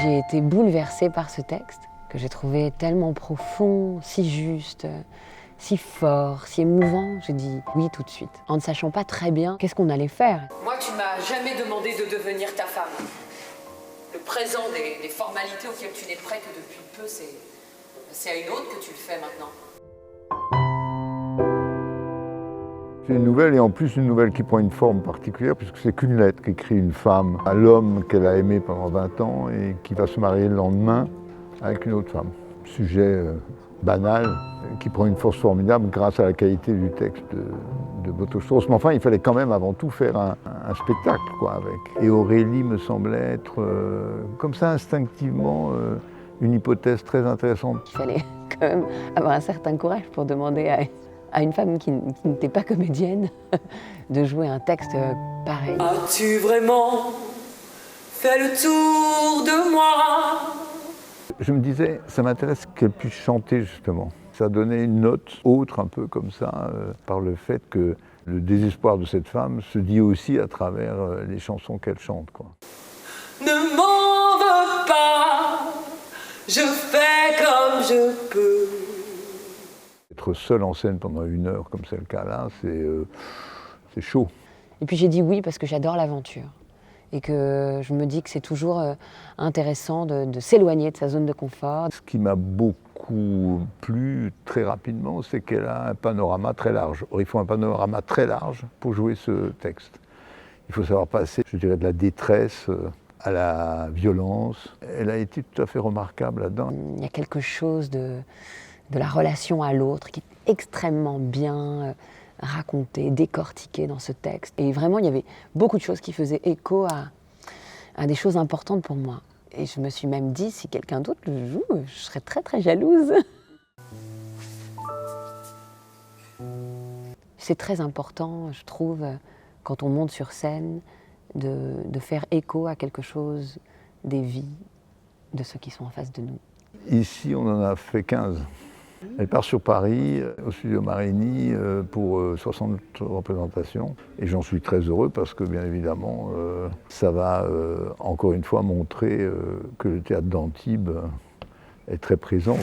J'ai été bouleversée par ce texte, que j'ai trouvé tellement profond, si juste, si fort, si émouvant. J'ai dit oui tout de suite, en ne sachant pas très bien qu'est-ce qu'on allait faire. Moi, tu m'as jamais demandé de devenir ta femme. Le présent des formalités auxquelles tu n'es prêt que depuis peu, c'est à une autre que tu le fais maintenant. C'est une nouvelle, et en plus une nouvelle qui prend une forme particulière, puisque c'est qu'une lettre qu'écrit une femme à l'homme qu'elle a aimé pendant 20 ans et qui va se marier le lendemain avec une autre femme. Sujet banal, qui prend une force formidable grâce à la qualité du texte de Boto-Strauss. Mais enfin, il fallait quand même avant tout faire un spectacle avec. Et Aurélie me semblait être, comme ça instinctivement, une hypothèse très intéressante. Il fallait quand même avoir un certain courage pour demander à une femme qui n'était pas comédienne de jouer un texte pareil. As-tu vraiment fait le tour de moi? Je me disais, ça m'intéresse qu'elle puisse chanter justement. Ça donnait une note autre un peu comme ça, par le fait que le désespoir de cette femme se dit aussi à travers les chansons qu'elle chante, quoi. Ne m'en veux pas, je fais comme je peux. Être seul en scène pendant 1 heure, comme c'est le cas là, c'est chaud. Et puis j'ai dit oui parce que j'adore l'aventure. Et que je me dis que c'est toujours intéressant de s'éloigner de sa zone de confort. Ce qui m'a beaucoup plu très rapidement, c'est qu'elle a un panorama très large. Or, il faut un panorama très large pour jouer ce texte. Il faut savoir passer, je dirais, de la détresse à la violence. Elle a été tout à fait remarquable là-dedans. Il y a quelque chose de la relation à l'autre qui est extrêmement bien raconté, décortiqué dans ce texte. Et vraiment, il y avait beaucoup de choses qui faisaient écho à des choses importantes pour moi. Et je me suis même dit, si quelqu'un d'autre le joue, je serais très très jalouse. C'est très important, je trouve, quand on monte sur scène, de faire écho à quelque chose des vies de ceux qui sont en face de nous. Ici, on en a fait 15. Elle part sur Paris, au studio Marini, pour 60 représentations. Et j'en suis très heureux parce que, bien évidemment, ça va encore une fois montrer que le théâtre d'Antibes est très présent.